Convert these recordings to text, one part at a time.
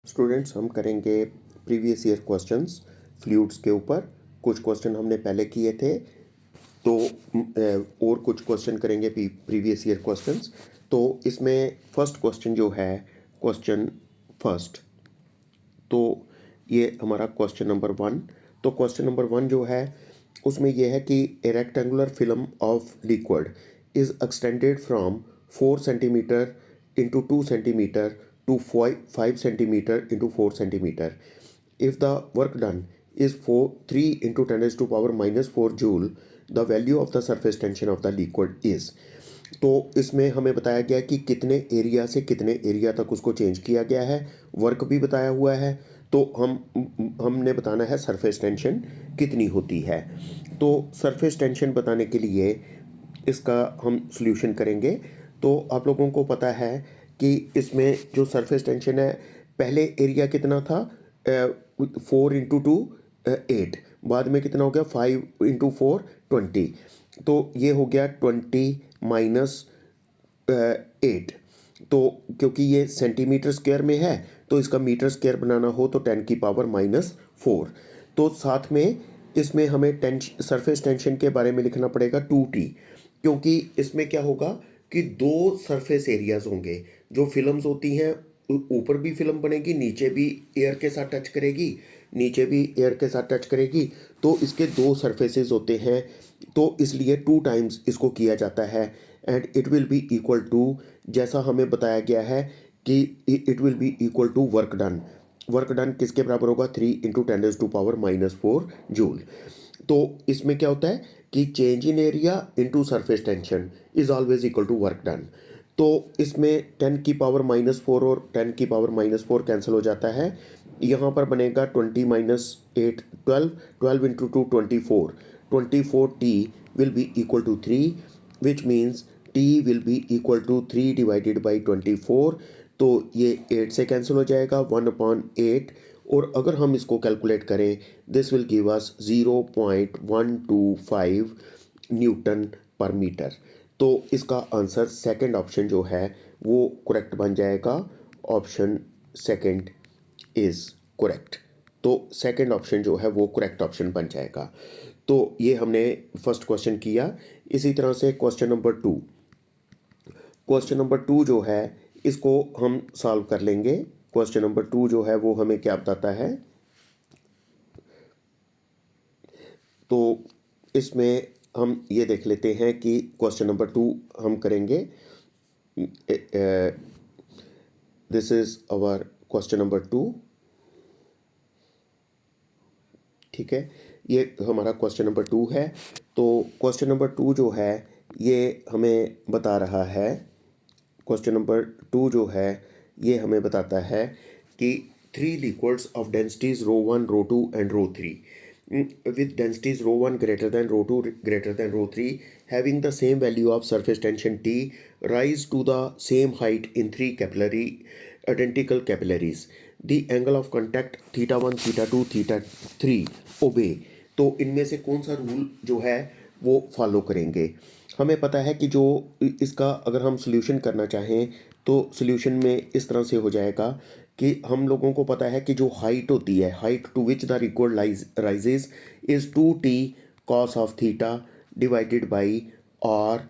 Students हम करेंगे previous year questions fluids के ऊपर। कुछ क्वेश्चन हमने पहले किए थे, तो और कुछ क्वेश्चन करेंगे प्रीवियस ईयर क्वेश्चंस। तो इसमें फर्स्ट क्वेश्चन जो है, क्वेश्चन फर्स्ट, तो ये हमारा क्वेश्चन नंबर 1। तो क्वेश्चन नंबर 1 जो है उसमें यह है कि ए rectangular film of liquid is extended from 4 centimetre into 2 centimetre to 5 centimeter into 4 centimeter. If the work done is 3 into 10 raised to power minus 4 joule, the value of the surface tension of the liquid is. तो इसमें हमें बताया गया कि कितने area से कितने area तक उसको चेंज किया गया है, वर्क भी बताया हुआ है। तो हमने बताना है सरफेस टेंशन कितनी होती है। तो सरफेस टेंशन बताने के लिए इसका हम सॉल्यूशन करेंगे। तो आप लोगों को पता है कि इसमें जो सरफेस टेंशन है, पहले एरिया कितना था, 4 इंटू 2 8, बाद में कितना हो गया 5 इंटू 4 20। तो ये हो गया 20 माइनस 8। तो क्योंकि ये सेंटीमीटर स्क्वायर में है तो इसका मीटर स्क्वायर बनाना हो तो 10 की पावर -4। तो साथ में इसमें हमें सरफेस टेंशन के बारे में लिखना पड़ेगा 2T, क्योंकि इसमें क्या होगा कि दो सरफेस एरियाज होंगे। जो फिल्म्स होती हैं, ऊपर भी फिल्म बनेगी, नीचे भी एयर के साथ टच करेगी, नीचे भी एयर के साथ टच करेगी। तो इसके दो सरफेसेस होते हैं, तो इसलिए 2 टाइम्स इसको किया जाता है। And it will be equal to, जैसा हमें बताया गया है कि it will be equal to work done. Work done किसके बराबर होगा, 3 into 10 raise to power -4 joule. तो इसमें क्या होता है कि change in area into surface tension is always equal to work done. तो इसमें 10 की पावर -4 और 10 की पावर -4 कैंसिल हो जाता है। यहाँ पर बनेगा 20 minus 8 12, 12 into 2 24, 24T will be equal to 3, which means T will be equal to 3 divided by 24। तो ये 8 से कैंसिल हो जाएगा, 1/8। और अगर हम इसको कैलकुलेट करें, this will give us 0.125 Newton पर मीटर। तो इसका आंसर सेकंड ऑप्शन जो है वो करेक्ट बन जाएगा। Option second is correct. तो सेकंड ऑप्शन जो है वो करेक्ट ऑप्शन बन जाएगा। तो ये हमने फर्स्ट क्वेश्चन किया। इसी तरह से क्वेश्चन नंबर 2, क्वेश्चन नंबर 2 जो है इसको हम सॉल्व कर लेंगे। क्वेश्चन नंबर 2 जो है वो हमें क्या बताता है, तो इसमें हम ये देख लेते हैं कि क्वेश्चन नंबर 2 हम करेंगे। This is our question number 2। ठीक है, ये हमारा क्वेश्चन नंबर 2 है। तो क्वेश्चन नंबर 2 जो है ये हमें बता रहा है, क्वेश्चन नंबर 2 जो है ये हमें बताता है कि 3 liquids of densities ρ1, ρ2 and ρ3 with densities ρ1 greater than ρ2 greater than ρ3 having the same value of surface tension T rise to the same height in 3 identical capillaries. The angle of contact θ1, θ2, θ3 obey. तो इनमें से कौन सा rule जो है वो follow करेंगे। हमें पता है कि जो इसका अगर हम सॉल्यूशन करना चाहें तो सॉल्यूशन में इस तरह से हो जाएगा कि हम लोगों को पता है कि जो हाइट होती है, height to which the record rises is 2T cos of theta divided by R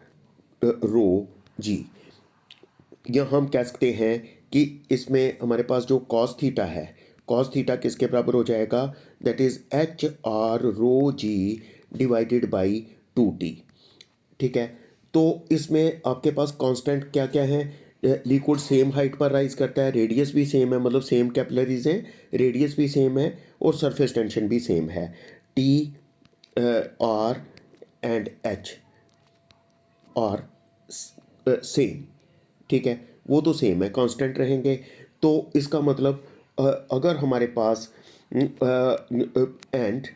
rho G. या हम कह सकते हैं कि इसमें हमारे पास जो cos थीटा है, cos थीटा किसके बराबर हो जाएगा, that is HR rho g divided by 2T। ठीक है, तो इसमें आपके पास कांस्टेंट क्या क्या है, लिक्विड सेम हाइट पर राइज करता है, रेडियस भी सेम है, मतलब सेम कैपिलरीज हैं, रेडियस भी सेम है और सरफेस टेंशन भी सेम है। T R एंड H और सेम, ठीक है, वो तो सेम है, कांस्टेंट रहेंगे। तो इसका मतलब अगर हमारे पास and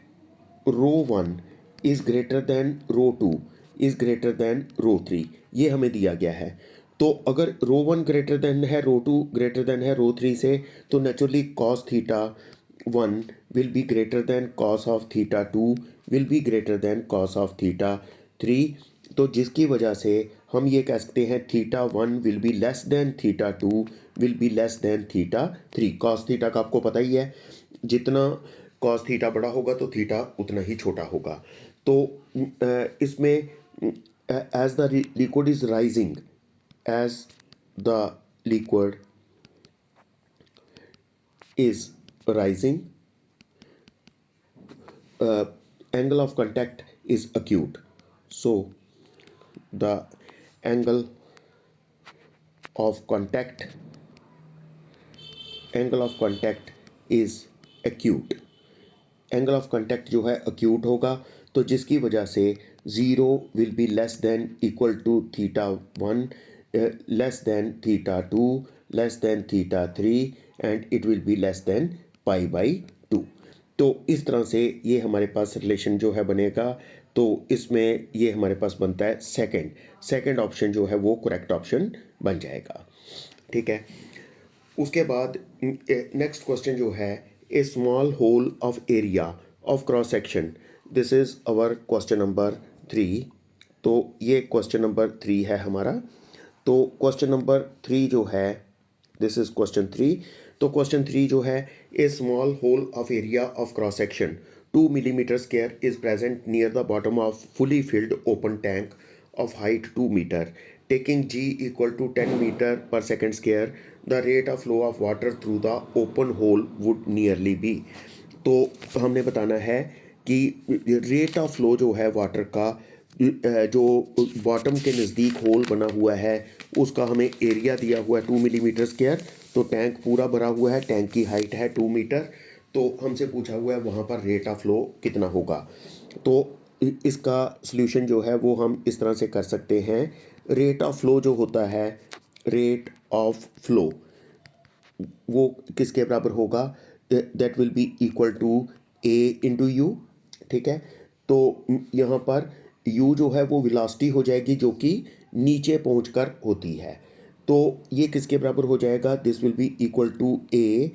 ρ1 is greater than ρ2 is greater than ρ3, ये हमें दिया गया है। तो अगर ρ1 ग्रेटर देन है ρ2 ग्रेटर देन है ρ3 से, तो naturally cos θ1 will be greater than cos of θ2 will be greater than cos of θ3। तो जिसकी वजह से हम ये कह सकते हैं θ1 will be less than θ2 will be less than theta 3। Cos theta का आपको पता ही है, जितना कॉस थीटा बड़ा होगा तो थीटा उतना ही छोटा होगा। तो इसमें as the liquid is rising, as the liquid is rising, angle of contact is acute. So the angle of contact is acute. Angle of contact जो है अक्यूट होगा, तो जिसकी वजह से zero will be less than equal to theta 1, less than theta 2, less than theta 3 and it will be less than π/2। तो इस तरह से ये हमारे पास रिलेशन जो है बनेगा। तो इसमें ये हमारे पास बनता है सेकंड ऑप्शन जो है वो करेक्ट ऑप्शन बन जाएगा। ठीक है। उसके बाद नेक्स्ट क्वेश्चन जो है, a small hole of area of cross section, this is our question number 3। तो ये क्वेश्चन नंबर 3 है हमारा। तो क्वेश्चन नंबर 3 जो है, दिस इज़ क्वेश्चन 3। तो क्वेश्चन 3 जो है, a small hole of area of cross section 2 millimeter square is present near the bottom of fully filled open tank of height 2 meter. Taking G equal to 10 meter per second square, the rate of flow of water through the open hole would nearly be। तो हमने बताना है कि rate of flow जो है water का, जो bottom के नज़दीक होल बना हुआ है उसका हमें एरिया दिया हुआ है 2 मिलीमीटर स्क्वायर। तो टैंक पूरा भरा हुआ है, टैंक की हाइट है 2 मीटर। तो हमसे पूछा हुआ है वहाँ पर रेट ऑफ फ्लो कितना होगा। तो इसका सॉल्यूशन जो है वो हम इस तरह से कर सकते हैं। रेट ऑफ फ्लो जो होता है, रेट ऑफ फ्लो वो किसके बराबर होगा, that will be equal to a into u. ठीक है। तो यहाँ पर u जो है वो वेलोसिटी हो जाएगी जो कि नीचे पहुँचकर होती है। तो ये किसके बराबर हो जाएगा, this will be equal to a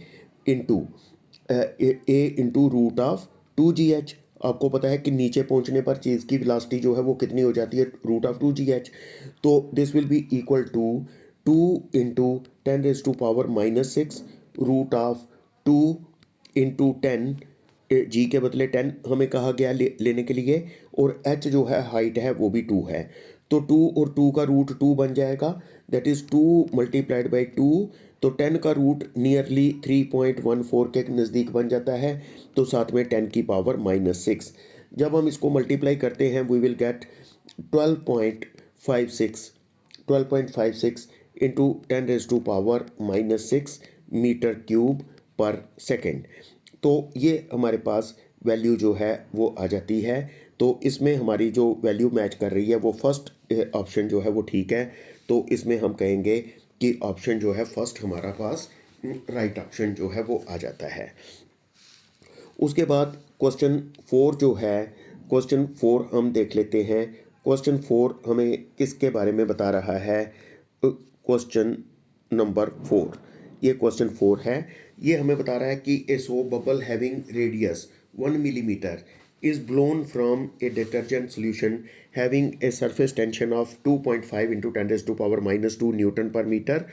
into root of 2gh। आपको पता है कि नीचे पहुंचने पर चीज़ की वेलोसिटी जो है वो कितनी हो जाती है, रूट ऑफ 2gh। तो this will be equal to 2 into 10⁻⁻⁶ root of 2 into 10, जी के बदले 10 हमें कहा गया लेने के लिए, और h जो है हाइट है वो भी 2 है। तो 2 और 2 का रूट 2 बन जाएगा, दैट इज़ 2 मल्टीप्लाइड बाई 2। तो 10 का रूट नियरली 3.14 के नज़दीक बन जाता है। तो साथ में 10⁻⁻⁶। जब हम इसको मल्टीप्लाई करते हैं we will get 12.56 into 10⁻⁻⁶ metre cube पर सेकेंड। तो ये हमारे पास वैल्यू जो है वो आ जाती है। तो इसमें हमारी जो वैल्यू मैच कर रही है वो फर्स्ट ऑप्शन जो है वो ठीक है। तो इसमें हम कहेंगे कि ऑप्शन जो है फर्स्ट हमारा पास राइट ऑप्शन जो है वो आ जाता है। उसके बाद क्वेश्चन 4 जो है, क्वेश्चन 4 हम देख लेते हैं। क्वेश्चन 4 हमें किसके बारे में बता रहा है, क्वेश्चन नंबर 4, ये क्वेश्चन 4 है। ये हमें बता रहा है कि a soap bubble having radius 1 millimetre is blown from a detergent solution having a surface tension of 2.5 into 10⁻⁻² Newton per meter.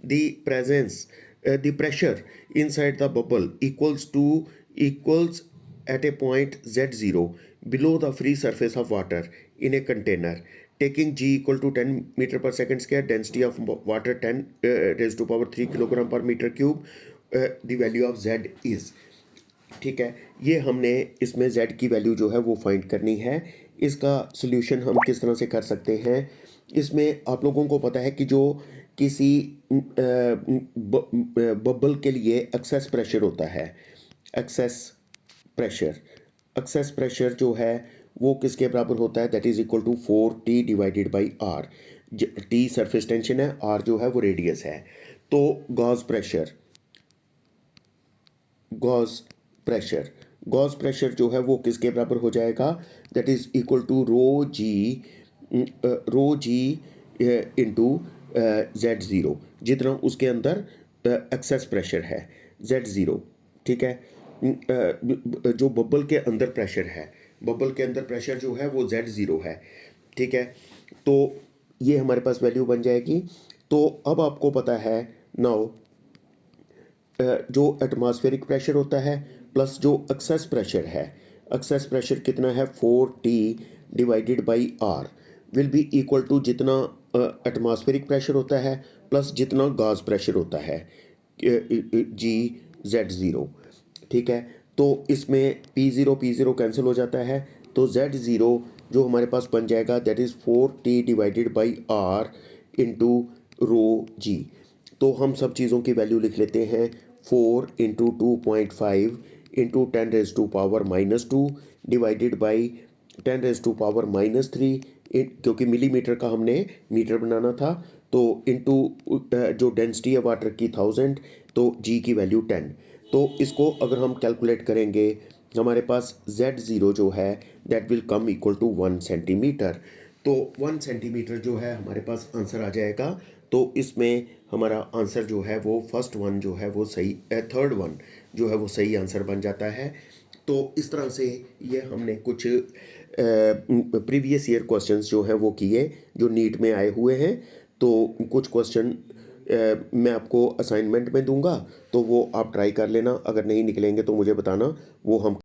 The pressure inside the bubble equals at a point Z0 below the free surface of water in a container. Taking G equal to 10 meter per second square, density of water 10⁻³ kilogram per meter cube, the value of Z is। ठीक है। ये हमने इसमें z की value जो है वो find करनी है। इसका सॉल्यूशन हम किस तरह से कर सकते हैं, इसमें आप लोगों को पता है कि जो किसी बबल के लिए एक्सेस प्रेशर होता है, एक्सेस प्रेशर जो है वो किसके बराबर होता है, that is equal to 4t divided by r। t surface tension है, r जो है वो रेडियस है। तो गॉस प्रेशर जो है वो किसके बराबर हो जाएगा, that is equal to rho g into Z0, जितना उसके अंदर एक्सेस प्रेशर है Z0। ठीक है। जो बबल के अंदर प्रेशर है, बबल के अंदर प्रेशर जो है वो Z0 है। ठीक है। तो ये हमारे पास वैल्यू बन जाएगी। तो अब आपको पता है नाउ जो एटमॉस्फेरिक प्रेशर होता है प्लस जो एक्सेस प्रेशर है, एक्सेस प्रेशर कितना है 4T divided by r will be equal to जितना एटमॉस्फेरिक प्रेशर होता है प्लस जितना गैस प्रेशर होता है GZ0। ठीक है, तो इसमें P0 कैंसिल हो जाता है, तो Z0 जो हमारे पास बन जाएगा that is 4T divided by R into rho G. तो हम सब चीज़ों की वैल्यू लिख लेते हैं 4 इंटू 2.5 इंटू 10⁻⁻² डिवाइडेड बाई 10⁻⁻³ क्योंकि मिलीमीटर का हमने मीटर बनाना था, तो इंटू जो डेंसिटी है वाटर की 1000, तो जी की वैल्यू 10। तो इसको अगर हम कैलकुलेट करेंगे हमारे पास Z0 जो है that will come equal to 1 centimetre. तो 1 सेंटीमीटर जो है हमारे पास आंसर आ जाएगा। तो इसमें हमारा आंसर जो है वो फर्स्ट वन जो है वो सही, थर्ड वन जो है वो सही आंसर बन जाता है। तो इस तरह से ये हमने कुछ प्रीवियस ईयर क्वेश्चंस जो हैं वो किए जो नीट में आए हुए हैं। तो कुछ क्वेश्चन मैं आपको असाइनमेंट में दूंगा, तो वो आप ट्राई कर लेना, अगर नहीं निकलेंगे तो मुझे बताना, वो हम